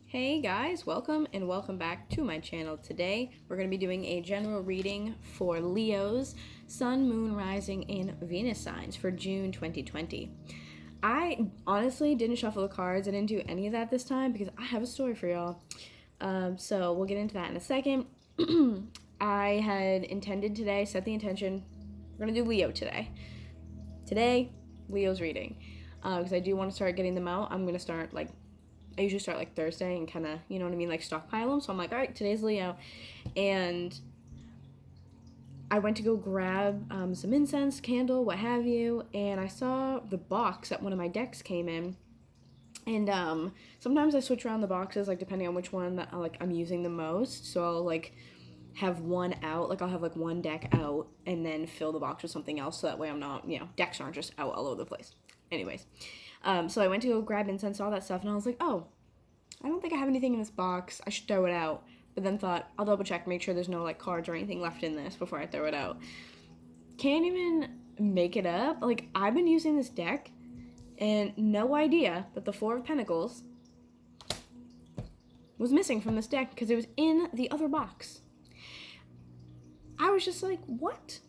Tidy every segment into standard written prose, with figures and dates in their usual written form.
Hey guys, welcome and welcome back to my channel. Today we're going to be doing a general reading for Leo's Sun, Moon, Rising, and Venus signs for June 2020. I honestly didn't shuffle the cards. I didn't do any of that this time because I have a story for y'all. So we'll get into that in a second. I had intended today, set the intention, we're going to do Leo today. Today, Leo's reading. Because I do want to start getting them out. I'm going to start I usually start Thursday and kind of, you know what I mean, stockpile them. So I'm like, all right, today's Leo. And I went to go grab some incense, candle, what have you. And I saw the box that one of my decks came in. And sometimes I switch around the boxes, depending on which one that I'm using the most. So I'll have one out, I'll have one deck out and then fill the box with something else. So that way I'm not, decks aren't just out all over the place. Anyways. So I went to go grab incense, all that stuff, and I was like, oh, I don't think I have anything in this box. I should throw it out. But then thought, I'll double check, make sure there's no cards or anything left in this before I throw it out. Can't even make it up. I've been using this deck and no idea that the Four of Pentacles was missing from this deck because it was in the other box. I was just like, what?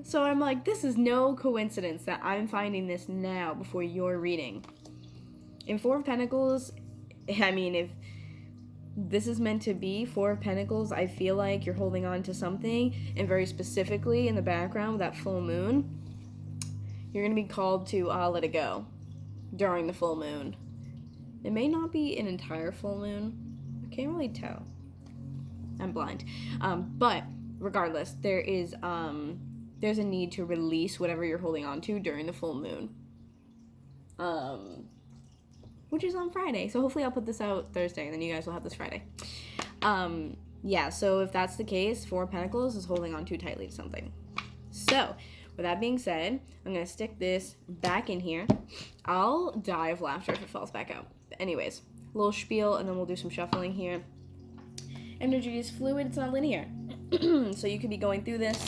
So I'm like, this is no coincidence that I'm finding this now before your reading. In Four of Pentacles, I mean, if this is meant to be Four of Pentacles, I feel like you're holding on to something, and very specifically in the background with that full moon, you're going to be called to let it go during the full moon. It may not be an entire full moon. I can't really tell. I'm blind. But regardless, there's a need to release whatever you're holding on to during the full moon. Which is on Friday. So hopefully I'll put this out Thursday and then you guys will have this Friday. Yeah, so if that's the case, Four of Pentacles is holding on too tightly to something. So, with that being said, I'm going to stick this back in here. I'll die of laughter if it falls back out. But anyways, a little spiel and then we'll do some shuffling here. Energy is fluid, it's not linear. So you could be going through this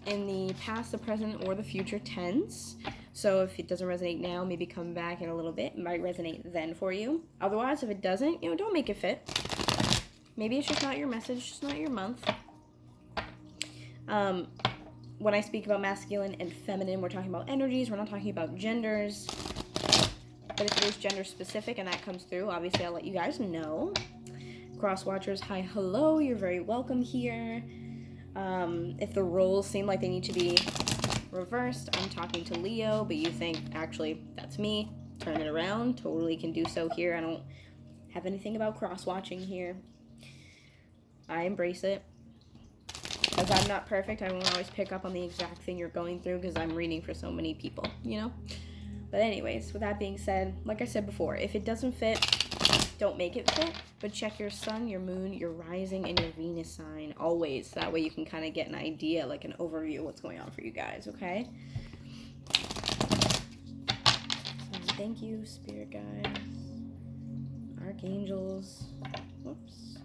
in the past, the present, or the future tense. So if it doesn't resonate now, maybe come back in a little bit. It might resonate then for you. Otherwise, if it doesn't, don't make it fit. Maybe it's just not your message, just not your month. When I speak about masculine and feminine, we're talking about energies. We're not talking about genders. But if it is gender specific and that comes through, obviously I'll let you guys know. Cross watchers, hi, hello. You're very welcome here. If the roles seem like they need to be reversed, I'm talking to Leo, but you think, actually, that's me, turn it around, totally can do so here. I don't have anything about cross-watching here. I embrace it. As I'm not perfect, I won't always pick up on the exact thing you're going through because I'm reading for so many people, But anyways, with that being said, like I said before, if it doesn't fit, don't make it fit, but check your sun, your moon, your rising, and your Venus sign always. That way you can kind of get an idea, an overview of what's going on for you guys, okay? Thank you, spirit guides, archangels, whoops,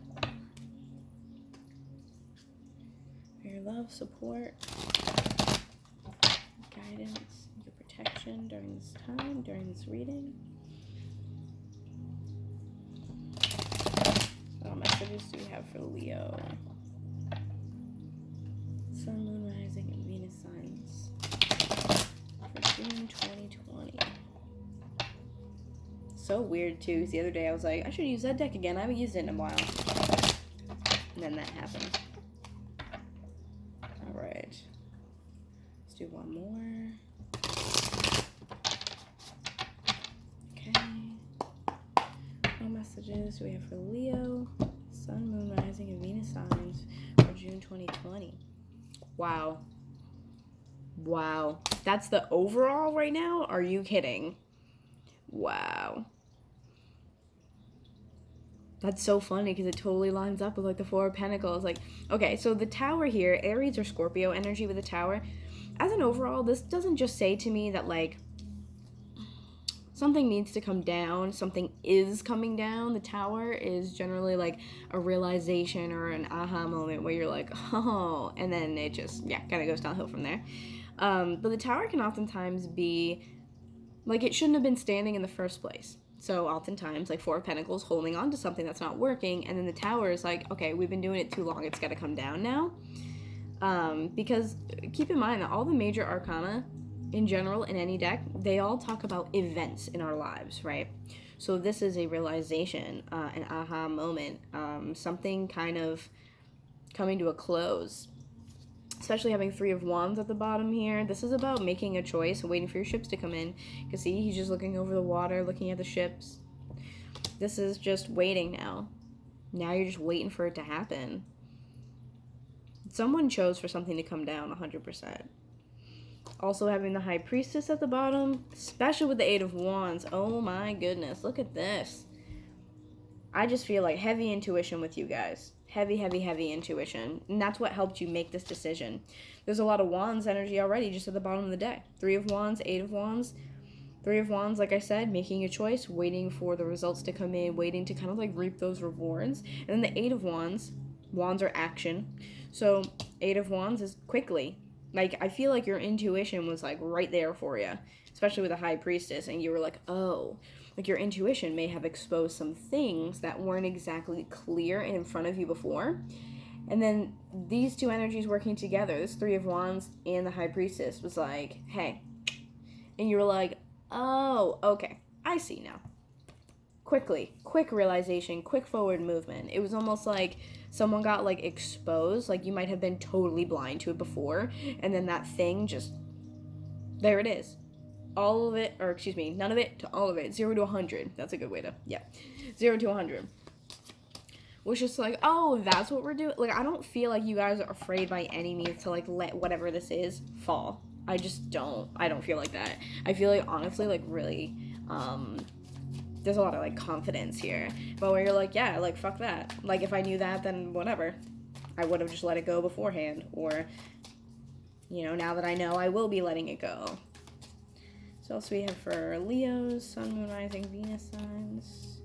for your love, support, guidance, your protection during this time, during this reading. What messages do we have for Leo? Sun, Moon, Rising, and Venus signs for June 2020. So weird too, because the other day I was like, I should use that deck again. I haven't used it in a while. And then that happened. Alright. Let's do one more. What messages do we have for Leo? Sun, Moon, Rising, and Venus signs for June 2020. Wow. Wow. That's the overall right now? Are you kidding? Wow. That's so funny because it totally lines up with the Four of Pentacles. Okay, so the Tower here, Aries or Scorpio energy with the Tower. As an overall, this doesn't just say to me that something needs to come down, something is coming down. The Tower is generally a realization or an aha moment where you're like, oh, and then it just, kind of goes downhill from there. But the Tower can oftentimes be it shouldn't have been standing in the first place. So oftentimes, like, Four of Pentacles holding on to something that's not working, and then the Tower is like, okay, we've been doing it too long, it's got to come down now. Because keep in mind that all the major arcana in general in any deck, they all talk about events in our lives, right? So this is a realization, an aha moment, something kind of coming to a close. Especially having Three of Wands at the bottom here. This is about making a choice and waiting for your ships to come in. You can see he's just looking over the water, looking at the ships. This is just waiting now. Now you're just waiting for it to happen. Someone chose for something to come down 100%. Also having the High Priestess at the bottom, especially with the Eight of Wands. Oh my goodness, look at this. I just feel like heavy intuition with you guys. Heavy, heavy, heavy intuition. And that's what helped you make this decision. There's a lot of Wands energy already just at the bottom of the deck. Three of Wands, Eight of Wands. Three of Wands, like I said, making a choice, waiting for the results to come in, waiting to kind of like reap those rewards. And then the Eight of Wands, Wands are action. So Eight of Wands is quickly. Like, I feel like your intuition was like right there for you, especially with the High Priestess. And you were like, oh, like your intuition may have exposed some things that weren't exactly clear and in front of you before. And then these two energies working together, this Three of Wands and the High Priestess, was like, hey. And you were like, oh, okay, I see now. Quickly, quick realization, quick forward movement. It was almost like someone got like exposed, like you might have been totally blind to it before, and then that thing just, there it is. All of it, or excuse me, none of it to all of it. 0 to 100. That's a good way to, 0 to 100. Was just like, oh, that's what we're doing. Like, I don't feel like you guys are afraid by any means to like let whatever this is fall. I just don't. I don't feel like that. I feel like honestly, like really, there's a lot of like confidence here. But where you're like, yeah, like fuck that. Like if I knew that, then whatever. I would have just let it go beforehand. Or, you know, now that I know, I will be letting it go. So else we have for Leos, Sun, Moon, Rising, Venus signs.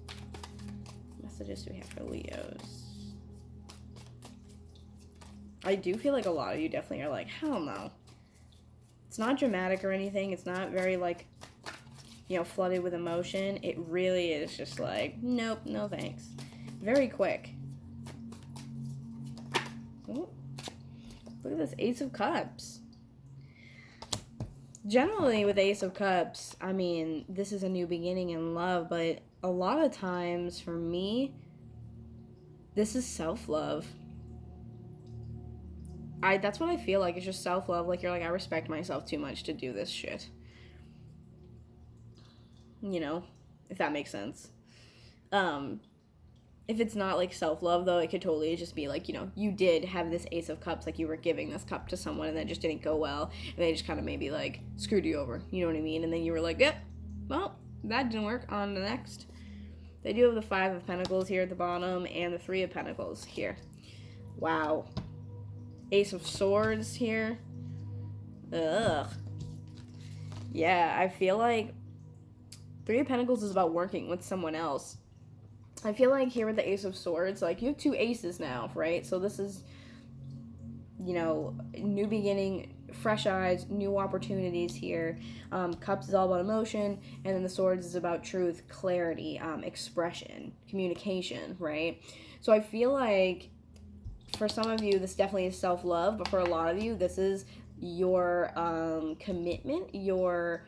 Messages do we have for Leos? I do feel like a lot of you definitely are like, hell no. It's not dramatic or anything. It's not very like, you know, flooded with emotion. It really is just like, nope, no thanks. Very quick. Ooh. Look at this Ace of Cups. Generally, with Ace of Cups, I mean, this is a new beginning in love, but a lot of times, for me, this is self-love. That's what I feel like. It's just self-love. Like, you're like, I respect myself too much to do this shit. You know? If that makes sense. If it's not, like, self-love, though, it could totally just be, like, you know, you did have this Ace of Cups, like, you were giving this cup to someone, and that just didn't go well, and they just kind of maybe, like, screwed you over, you know what I mean? And then you were like, yep, well, that didn't work, on the next. They do have the Five of Pentacles here at the bottom, and the Three of Pentacles here. Wow. Ace of Swords here. Ugh. Yeah, I feel like Three of Pentacles is about working with someone else. I feel like here with the Ace of Swords, like, you have two aces now, right? So this is, you know, new beginning, fresh eyes, new opportunities here. Cups is all about emotion, and then the Swords is about truth, clarity, expression, communication, right? So I feel like for some of you, this definitely is self-love, but for a lot of you, this is your commitment, your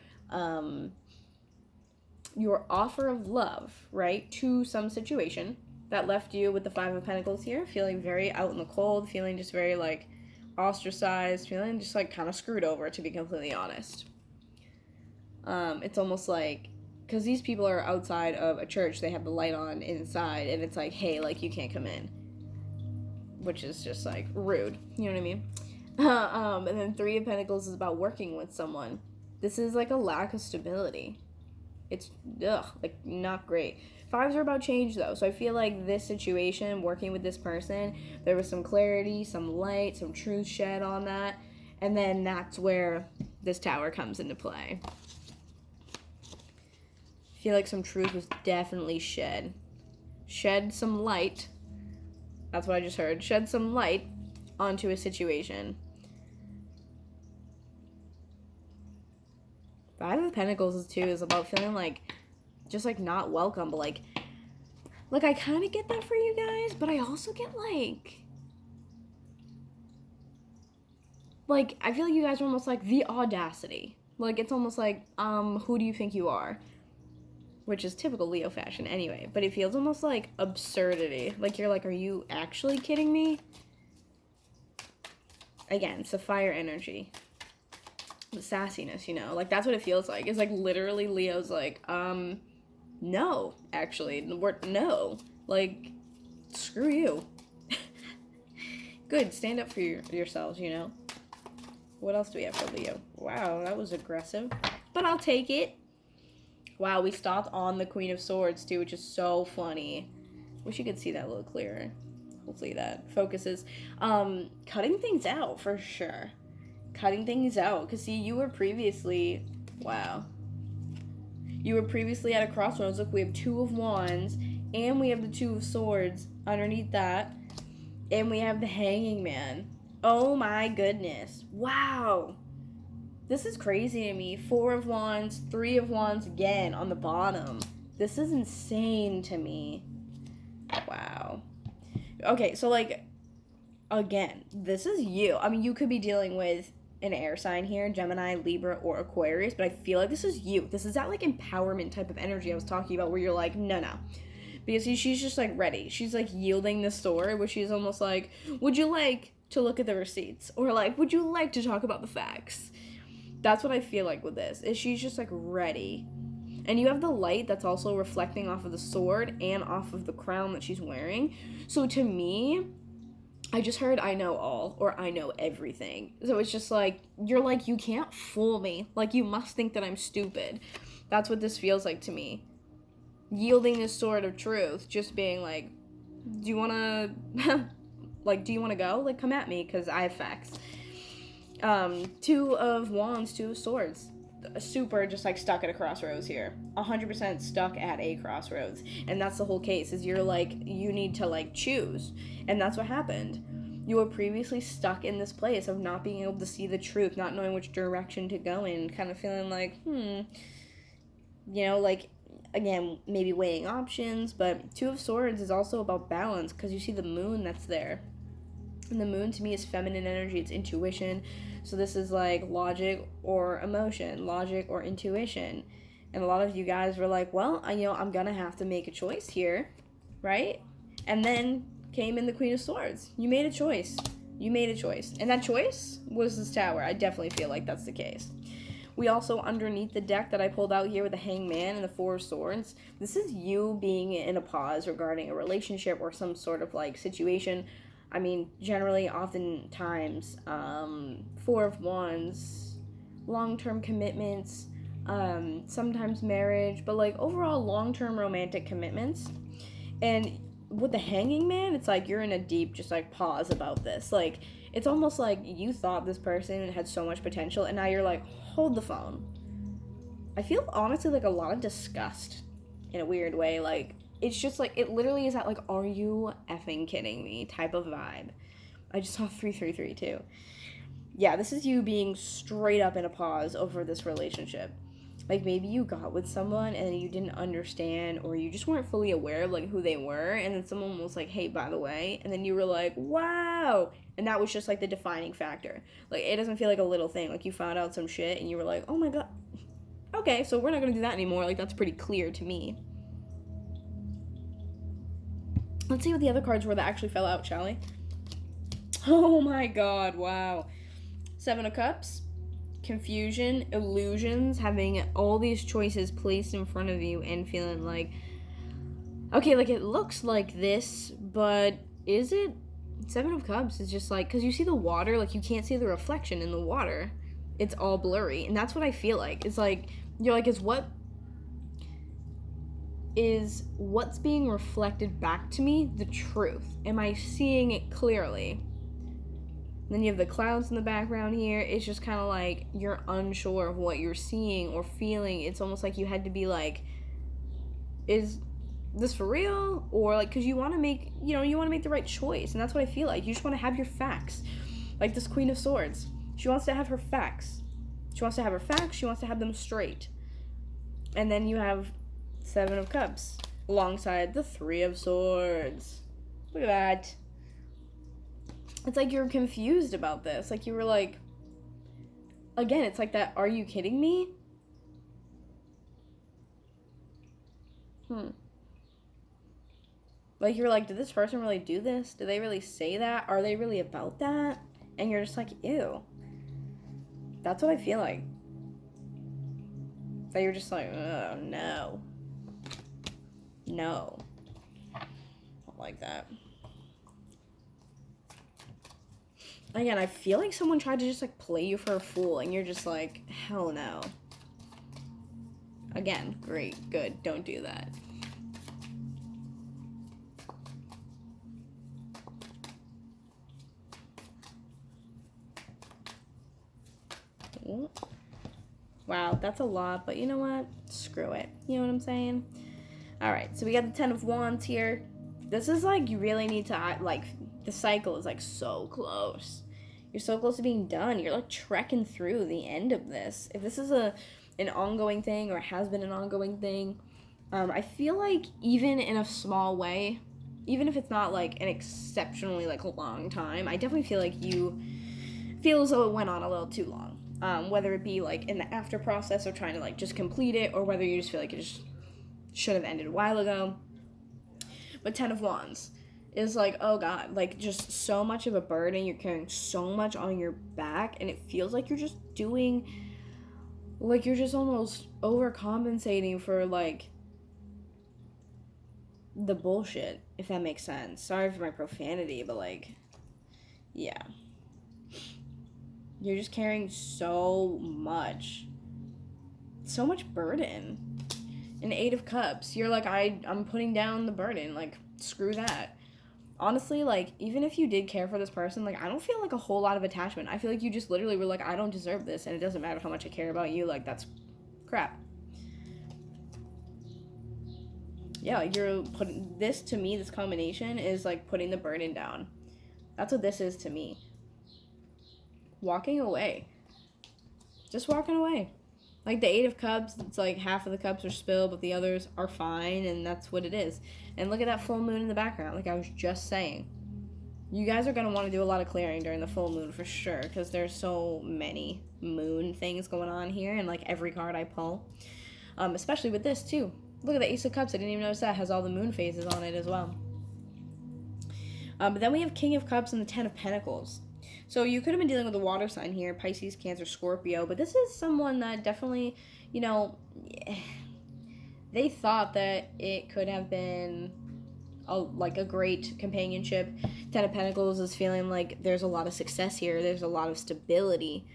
offer of love, right, to some situation that left you with the Five of Pentacles here, feeling very out in the cold, feeling just very, like, ostracized, feeling just, like, kind of screwed over, to be completely honest. It's almost like, because these people are outside of a church, they have the light on inside, and it's like, hey, like, you can't come in, which is just, like, rude, you know what I mean? And then Three of Pentacles is about working with someone. This is, like, a lack of stability. It's, like, not great. Fives are about change, though. So I feel like this situation, working with this person, there was some clarity, some light, some truth shed on that. And then that's where this Tower comes into play. I feel like some truth was definitely shed. Shed some light. That's what I just heard. Shed some light onto a situation. Five of Pentacles, too, is about feeling like just, like, not welcome. But, like, I kind of get that for you guys, but I also get, like, I feel like you guys are almost, like, the audacity. Like, it's almost like, who do you think you are? Which is typical Leo fashion anyway. But it feels almost like absurdity. Like, you're like, are you actually kidding me? Again, it's the fire energy. The sassiness, you know? Like, that's what it feels like. It's like, literally, Leo's like, no, actually. No. Like, screw you. Good, stand up for yourselves, you know? What else do we have for Leo? Wow, that was aggressive. But I'll take it. Wow, we stopped on the Queen of Swords, too, which is so funny. Wish you could see that a little clearer. Hopefully that focuses. Cutting things out, for sure. Cutting things out. Because, see, you were previously... Wow. You were previously at a crossroads. Look, we have 2 of Wands, and we have the 2 of Swords underneath that. And we have the Hanging Man. Oh, my goodness. Wow. This is crazy to me. 4 of Wands, 3 of Wands again on the bottom. This is insane to me. Wow. Okay, so, like, again, this is you. I mean, you could be dealing with an air sign here, Gemini, Libra, or Aquarius, but I feel like this is you. This is that, like, empowerment type of energy I was talking about where you're like, no. Because she's just, like, ready. She's, like, yielding the sword, where she's almost like, would you like to look at the receipts? Or, like, would you like to talk about the facts? That's what I feel like with this, is she's just, like, ready. And you have the light that's also reflecting off of the sword and off of the crown that she's wearing. So to me, I just heard I know all, or I know everything. So it's just like, you're like, you can't fool me. Like, you must think that I'm stupid. That's what this feels like to me. Yielding this sword of truth, just being like, do you want to, like, do you want to go? Like, come at me, because I have facts. 2 of Wands, 2 of Swords. Super just, like, stuck at a crossroads here. 100% stuck at a crossroads. And that's the whole case, is you're, like, you need to, like, choose. And that's what happened. You were previously stuck in this place of not being able to see the truth, not knowing which direction to go in, kind of feeling like, you know, like, again, maybe weighing options. But 2 of Swords is also about balance, because you see the moon that's there. And the moon, to me, is feminine energy. It's intuition. So this is, like, logic or emotion, logic or intuition. And a lot of you guys were like, well, I'm going to have to make a choice here, right? And then came in the Queen of Swords. You made a choice. And that choice was this Tower. I definitely feel like that's the case. We also, underneath the deck that I pulled out here with the Hanged Man and the 4 of Swords, this is you being in a pause regarding a relationship or some sort of, like, situation. I mean, generally, oftentimes, 4 of Wands, long-term commitments, sometimes marriage, but, like, overall long-term romantic commitments. And with the Hanging Man, it's like you're in a deep, just, like, pause about this. Like, it's almost like you thought this person had so much potential, and now you're like, hold the phone. I feel, honestly, like, a lot of disgust in a weird way, like, it's just, like, it literally is that, like, are you effing kidding me type of vibe. I just saw 333 too. Yeah, this is you being straight up in a pause over this relationship. Like, maybe you got with someone and you didn't understand, or you just weren't fully aware of, like, who they were, and then someone was like, hey, by the way, and then you were like, wow, and that was just, like, the defining factor. Like, it doesn't feel like a little thing. Like, you found out some shit and you were like, oh my god, okay, so we're not gonna do that anymore. Like, that's pretty clear to me. Let's see what the other cards were that actually fell out, shall we? Oh my god, wow. 7 of Cups, confusion, illusions, having all these choices placed in front of you and feeling like, okay, like, it looks like this, but is it? 7 of Cups is just like, because you see the water, like, you can't see the reflection in the water. It's all blurry, and that's what I feel like. It's like, you're like, is what's being reflected back to me the truth? Am I seeing it clearly? And then you have the clouds in the background here. It's just kind of like you're unsure of what you're seeing or feeling. It's almost like you had to be like, is this for real? Or, like, because you want to make, you want to make the right choice. And that's what I feel like. You just want to have your facts. Like this Queen of Swords. She wants to have her facts. She wants to have them straight. And then you have Seven of Cups alongside the Three of Swords. Look at that. It's like you're confused about this. Like you were like, again, it's like that, are you kidding me? Like you're like, did this person really do this? Did they really say that? Are they really about that? And you're just like, ew. That's what I feel like. That you're just like, oh, no. No. Not like that. Again, I feel like someone tried to just like play you for a fool and you're just like, hell no. Again, great, good, don't do that. Wow, that's a lot, but you know what? Screw it. You know what I'm saying? All right, so we got the Ten of Wands here. This is like, you really need to, like, the cycle is like so close. You're so close to being done. You're like trekking through the end of this. If this is an ongoing thing or has been an ongoing thing, I feel like even in a small way, even if it's not like an exceptionally like long time, I definitely feel like you feel as though it went on a little too long. Whether it be like in the after process of trying to like just complete it, or whether you just feel like it just should have ended a while ago. But Ten of Wands is like, oh god, like just so much of a burden. You're carrying so much on your back, and it feels like you're just doing, like you're just almost overcompensating for like the bullshit, if that makes sense. Sorry for my profanity, but like, yeah. You're just carrying so much burden. An Eight of Cups, you're like, I'm putting down the burden, like, screw that. Honestly, like, even if you did care for this person, like, I don't feel like a whole lot of attachment. I feel like you just literally were like, I don't deserve this, and it doesn't matter how much I care about you, like, that's crap. Yeah, like, you're putting, this to me, this combination is like putting the burden down. That's what this is to me. Walking away. Just walking away. Like the Eight of Cups, it's like half of the cups are spilled, but the others are fine, and that's what it is. And look at that full moon in the background, like I was just saying. You guys are going to want to do a lot of clearing during the full moon for sure, because there's so many moon things going on here, and like every card I pull. Especially with this too. Look at the Ace of Cups, I didn't even notice that. It has all the moon phases on it as well. But then we have King of Cups and the Ten of Pentacles. So you could have been dealing with a water sign here, Pisces, Cancer, Scorpio, but this is someone that definitely, you know, they thought that it could have been a great companionship. Ten of Pentacles is feeling like there's a lot of success here. There's a lot of stability.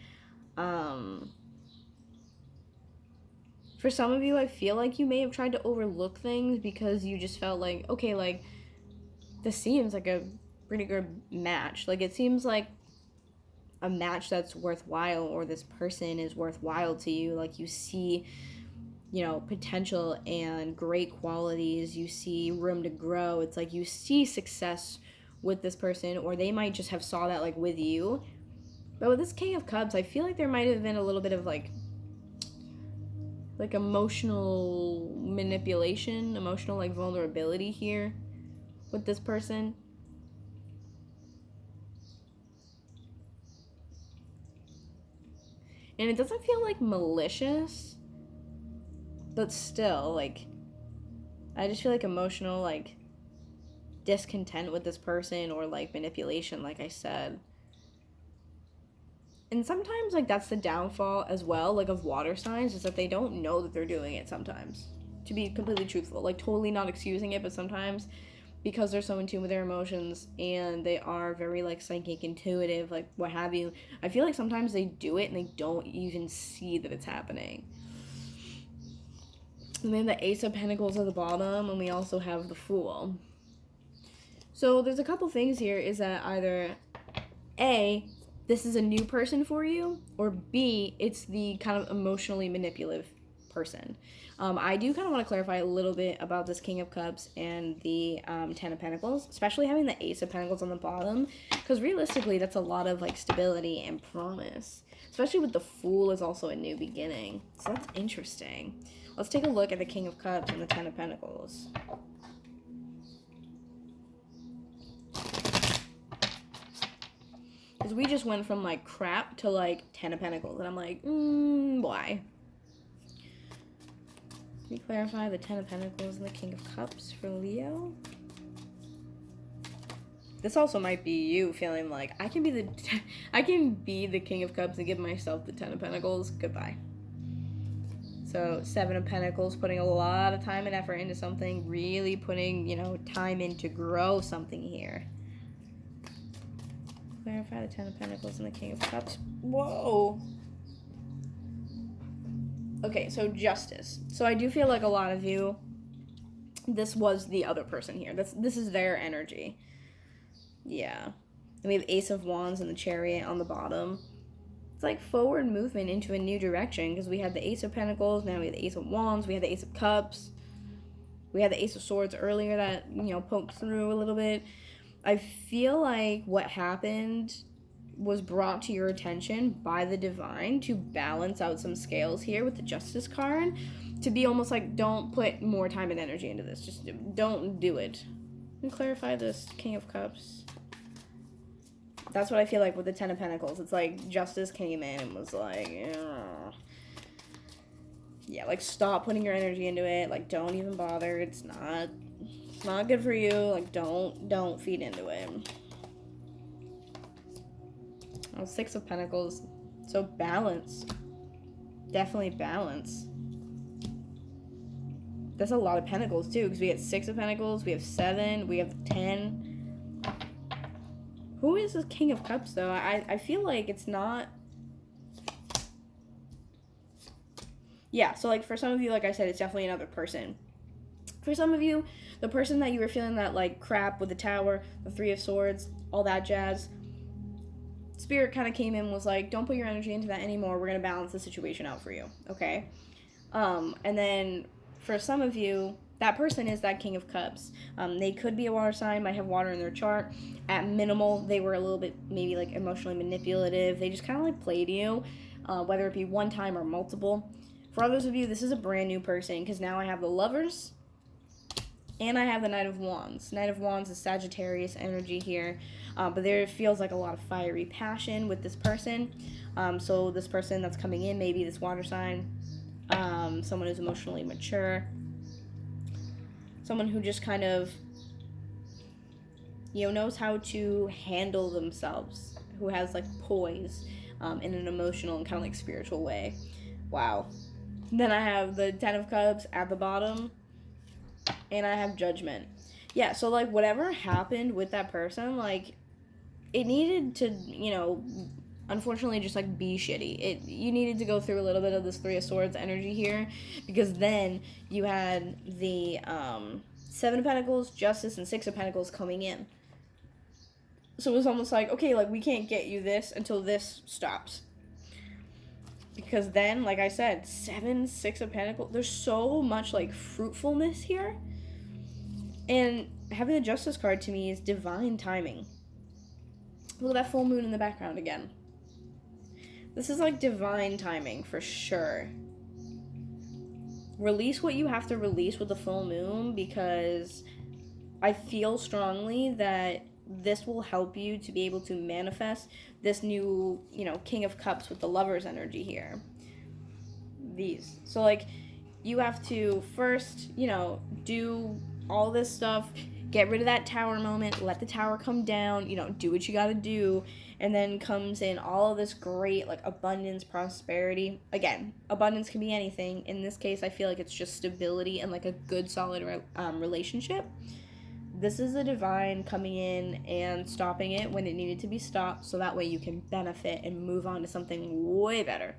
For some of you, I feel like you may have tried to overlook things because you just felt like, okay, like, this seems like a pretty good match. Like, it seems like a match that's worthwhile, or this person is worthwhile to you. Like, you see, you know, potential and great qualities. You see room to grow. It's like you see success with this person, or they might just have saw that, like, with you. But with this King of Cups, I feel like there might have been a little bit of, like emotional manipulation, emotional, like, vulnerability here with this person. And it doesn't feel, like, malicious, but still, like, I just feel like emotional, like, discontent with this person, or, like, manipulation, like I said. And sometimes, like, that's the downfall as well, like, of water signs, is that they don't know that they're doing it sometimes. To be completely truthful. Like, totally not excusing it, but sometimes, because they're so in tune with their emotions, and they are very, like, psychic, intuitive, like, what have you, I feel like sometimes they do it and they don't even see that it's happening. And then the Ace of Pentacles at the bottom, and we also have the Fool. So there's a couple things here, is that either A, this is a new person for you, or B, it's the kind of emotionally manipulative person. I do kind of want to clarify a little bit about this King of Cups and the Ten of Pentacles, especially having the Ace of Pentacles on the bottom, because realistically, that's a lot of, like, stability and promise. Especially with the Fool is also a new beginning. So that's interesting. Let's take a look at the King of Cups and the Ten of Pentacles. Because we just went from, like, crap to, like, Ten of Pentacles. And I'm like, why? Can you clarify the Ten of Pentacles and the King of Cups for Leo? This also might be you feeling like, I can be the King of Cups and give myself the Ten of Pentacles. Goodbye. So, Seven of Pentacles, putting a lot of time and effort into something. Really putting, you know, time in to grow something here. Clarify the Ten of Pentacles and the King of Cups. Whoa. Okay, so Justice. So I do feel like a lot of you, this was the other person here. This is their energy. Yeah. And we have Ace of Wands and the Chariot on the bottom. It's like forward movement into a new direction, because we had the Ace of Pentacles, now we have the Ace of Wands, we had the Ace of Cups. We had the Ace of Swords earlier that, you know, poked through a little bit. I feel like what happened was brought to your attention by the divine to balance out some scales here with the Justice card, to be almost like, don't put more time and energy into this. Just don't do it. And clarify this King of Cups. That's what I feel like with the Ten of Pentacles. It's like Justice came in and was like, yeah, like, stop putting your energy into it. Like, don't even bother. It's not good for you. Like, don't feed into it. Oh, Six of Pentacles. So balance. Definitely balance. That's a lot of Pentacles too, because we have Six of Pentacles, we have 7, we have 10. Who is this King of Cups though? I feel like it's not. Yeah, so like for some of you, like I said, it's definitely another person. For some of you, the person that you were feeling that like crap with the Tower, the Three of Swords, all that jazz, Spirit kind of came in, was like, don't put your energy into that anymore. We're going to balance the situation out for you, okay? And then for some of you, that person is that King of Cups. They could be a water sign, might have water in their chart. At minimal, they were a little bit maybe like emotionally manipulative. They just kind of like played you, whether it be one time or multiple. For others of you, this is a brand new person, because now I have the Lovers and I have the Knight of Wands. Knight of Wands is Sagittarius energy here, but there feels like a lot of fiery passion with this person. So this person that's coming in, maybe this water sign, someone who's emotionally mature, someone who just kind of, you know, knows how to handle themselves, who has like poise in an emotional and kind of like spiritual way. Wow. Then I have the Ten of Cups at the bottom, and I have Judgment. Yeah, so like whatever happened with that person, like it needed to, you know, unfortunately just like be shitty. You needed to go through a little bit of this Three of Swords energy here, because then you had the Seven of Pentacles, Justice, and Six of Pentacles coming in. So it was almost like, okay, like we can't get you this until this stops. Because then, like I said, 7, 6 of Pentacles, there's so much like fruitfulness here. And having the Justice card to me is divine timing. Look at that full moon in the background again. This is like divine timing for sure. Release what you have to release with the full moon, because I feel strongly that this will help you to be able to manifest this new, you know, King of Cups with the Lovers energy here. These. So like you have to first, you know, do all this stuff, get rid of that Tower moment, let the Tower come down, you know, do what you got to do, and then comes in all of this great like abundance, prosperity. Again, abundance can be anything. In this case, I feel like it's just stability and like a good solid relationship. This is the divine coming in and stopping it when it needed to be stopped, so that way you can benefit and move on to something way better,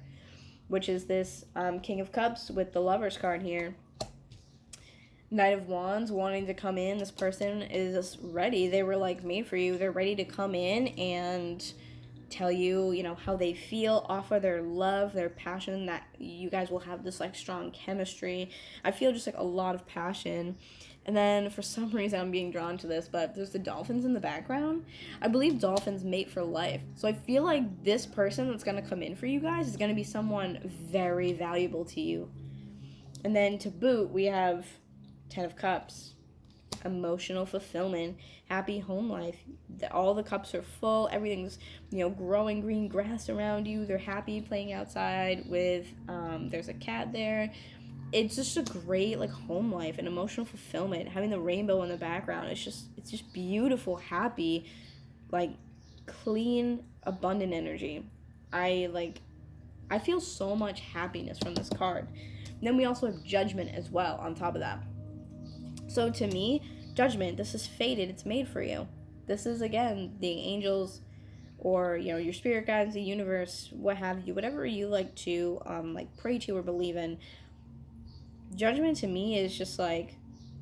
which is this King of Cups with the Lovers card here. Knight of Wands wanting to come in. This person is ready. They were like made for you. They're ready to come in and tell you, you know, how they feel, offer their love, their passion, that you guys will have this like strong chemistry. I feel just like a lot of passion. And then for some reason I'm being drawn to this, but there's the dolphins in the background. I believe dolphins mate for life. So I feel like this person that's going to come in for you guys is going to be someone very valuable to you. And then to boot, we have 10 of Cups, emotional fulfillment, happy home life. All the cups are full. Everything's, growing green grass around you. They're happy playing outside with, there's a cat there. It's just a great, like, home life and emotional fulfillment. Having the rainbow in the background, it's just beautiful, happy, like, clean, abundant energy. I feel so much happiness from this card. And then we also have Judgment as well on top of that. So to me, Judgment, this is fated. It's made for you. This is, again, the angels or, your spirit guides, the universe, what have you, whatever you like to, pray to or believe in. Judgment to me is just like,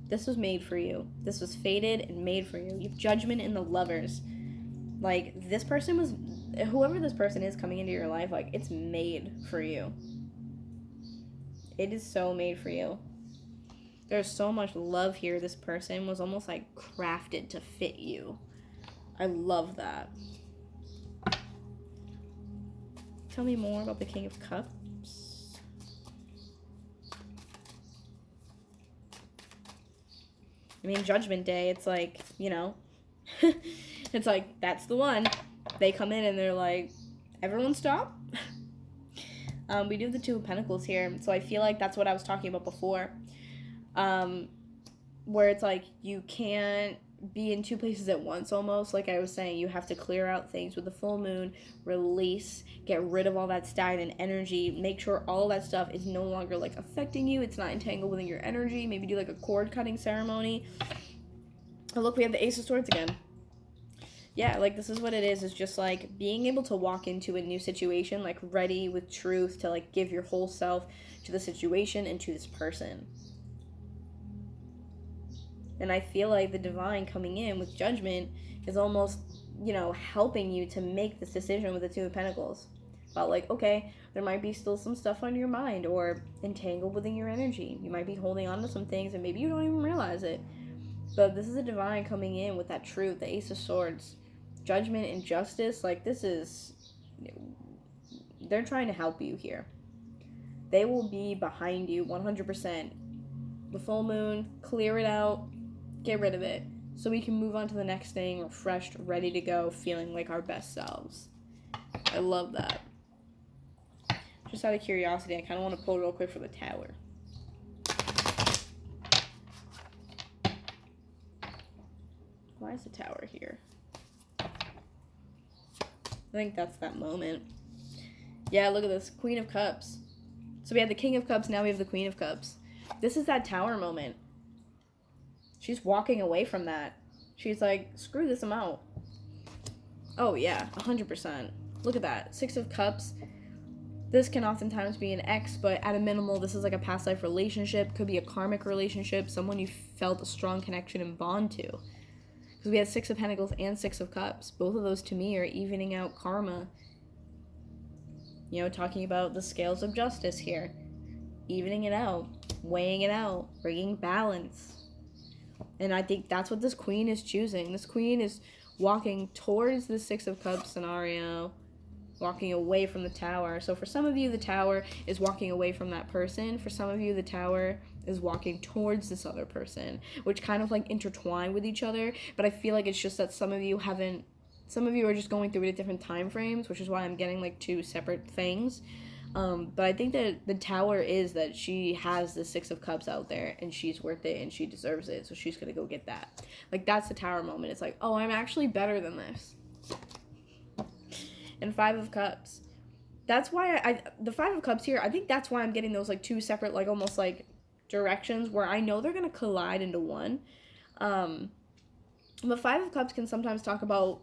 this was made for you. This was fated and made for you. You have Judgment in the Lovers. Like, this person was, whoever this person is coming into your life, like, it's made for you. It is so made for you. There's so much love here. This person was almost like crafted to fit you. I love that. Tell me more about the King of Cups. I mean, Judgment Day, it's like, it's like, that's the one. They come in and they're like, everyone stop. We do have the Two of Pentacles here, so I feel like that's what I was talking about before. Where it's like, you can't be in two places at once almost. Like I was saying, you have to clear out things with the full moon, release, get rid of all that stagnant energy, make sure all that stuff is no longer like affecting you, it's not entangled within your energy. Maybe do like a cord cutting ceremony. Oh, look, we have the Ace of Swords again. Yeah, like, this is what it is just like being able to walk into a new situation, like, ready with truth to, like, give your whole self to the situation and to this person. And I feel like the divine coming in with Judgment is almost, helping you to make this decision with the Two of Pentacles. About, like, okay, there might be still some stuff on your mind or entangled within your energy. You might be holding on to some things and maybe you don't even realize it. But this is a divine coming in with that truth, the Ace of Swords. Judgment and justice, like, this is, they're trying to help you here. They will be behind you 100%. The full moon, clear it out, get rid of it, so we can move on to the next thing, refreshed, ready to go, feeling like our best selves. I love that. Just out of curiosity, I kind of want to pull real quick for the Tower. Why is the Tower here? I think that's that moment. Yeah, look at this. Queen of Cups. So we have the King of Cups, now we have the Queen of Cups. This is that Tower moment. She's walking away from that. She's like, screw this amount. Oh, yeah, 100%. Look at that. Six of Cups. This can oftentimes be an ex, but at a minimal, this is like a past life relationship. Could be a karmic relationship, someone you felt a strong connection and bond to. Because we had Six of Pentacles and Six of Cups. Both of those, to me, are evening out karma. Talking about the scales of justice here. Evening it out. Weighing it out. Bringing balance. And I think that's what this Queen is choosing. This Queen is walking towards the Six of Cups scenario. Walking away from the Tower. So for some of you, the Tower is walking away from that person. For some of you, the Tower is walking towards this other person, which kind of like intertwine with each other. But I feel like it's just that some of you are just going through it at different time frames, which is why I'm getting like two separate things. But I think that the Tower is that she has the Six of Cups out there and she's worth it and she deserves it, so she's gonna go get that. Like, that's the Tower moment. It's like, oh, I'm actually better than this. And Five of Cups. That's why the Five of Cups here, I think that's why I'm getting those like two separate, like almost like directions where I know they're gonna collide into one. But Five of Cups can sometimes talk about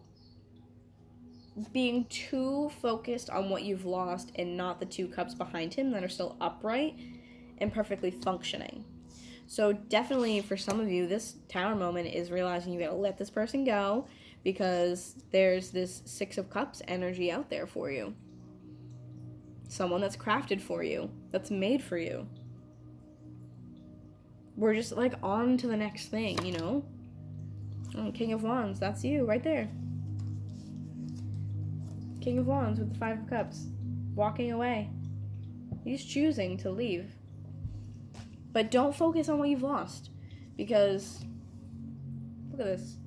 being too focused on what you've lost and not the two cups behind him that are still upright and perfectly functioning. So definitely for some of you, this Tower moment is realizing you gotta let this person go because there's this Six of Cups energy out there for you. Someone that's crafted for you, that's made for you. We're just like on to the next thing, Oh, King of Wands, that's you right there. King of Wands with the Five of Cups. Walking away. He's choosing to leave. But don't focus on what you've lost, because look at this.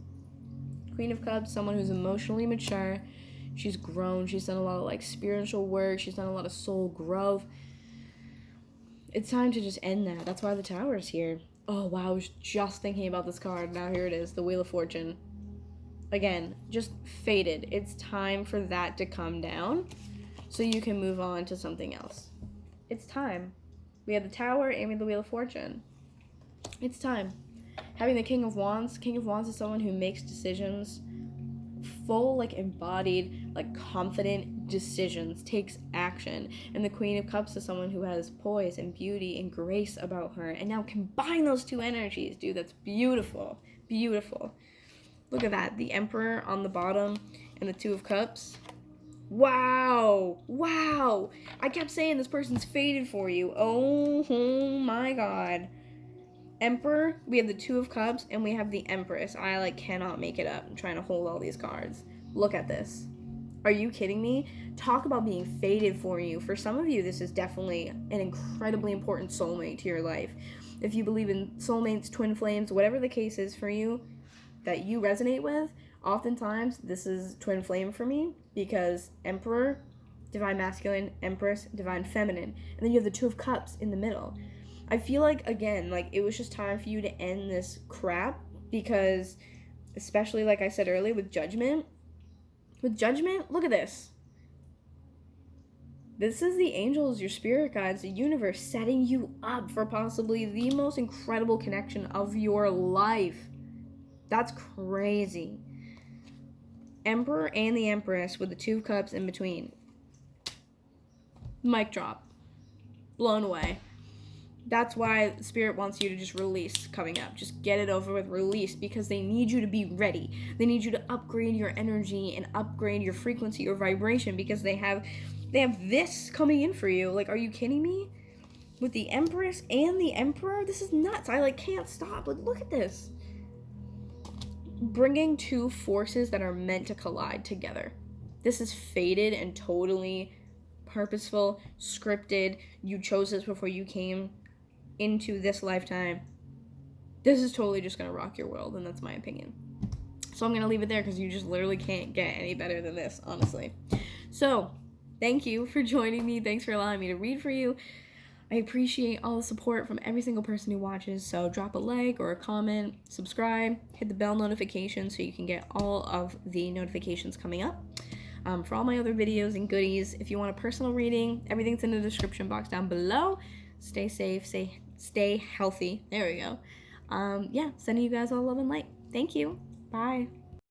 Queen of Cups, someone who's emotionally mature. She's grown. She's done a lot of like spiritual work. She's done a lot of soul growth. It's time to just end that. That's why the Tower is here. Oh, wow. I was just thinking about this card. Now here it is. The Wheel of Fortune. Again, just faded. It's time for that to come down so you can move on to something else. It's time. We have the Tower and we have the Wheel of Fortune. It's time. Having the King of Wands. King of Wands is someone who makes decisions, full, like, embodied, like, confident decisions, takes action. And the Queen of Cups is someone who has poise and beauty and grace about her. And now combine those two energies, dude. That's beautiful. Beautiful. Look at that. The Emperor on the bottom and the Two of Cups. Wow. Wow. I kept saying this person's faded for you. Oh my God. Emperor, we have the Two of Cups, and we have the Empress. I, like, cannot make it up. I'm trying to hold all these cards. Look at this. Are you kidding me? Talk about being fated for you. For some of you, this is definitely an incredibly important soulmate to your life. If you believe in soulmates, twin flames, whatever the case is for you that you resonate with, oftentimes this is twin flame for me, because Emperor, divine masculine, Empress, divine feminine, and then you have the Two of Cups in the middle. I feel like, again, like, it was just time for you to end this crap, because, especially like I said earlier, with Judgment, look at this. This is the angels, your spirit guides, the universe setting you up for possibly the most incredible connection of your life. That's crazy. Emperor and the Empress with the Two of Cups in between. Mic drop. Blown away. That's why Spirit wants you to just release coming up. Just get it over with, release, because they need you to be ready. They need you to upgrade your energy and upgrade your frequency, your vibration, because they have this coming in for you. Like, are you kidding me? With the Empress and the Emperor? This is nuts. I, like, can't stop. Like, look at this. Bringing two forces that are meant to collide together. This is fated and totally purposeful, scripted. You chose this before you came into this lifetime. This is totally just gonna rock your world, and that's my opinion. So I'm gonna leave it there, because you just literally can't get any better than this, honestly. So thank you for joining me. Thanks for allowing me to read for you. I appreciate all the support from every single person who watches. So drop a like or a comment, subscribe, hit the bell notification so you can get all of the notifications coming up. For all my other videos and goodies, if you want a personal reading, everything's in the description box down below. Stay safe, stay healthy. There we go. Yeah, sending you guys all love and light. Thank you. Bye.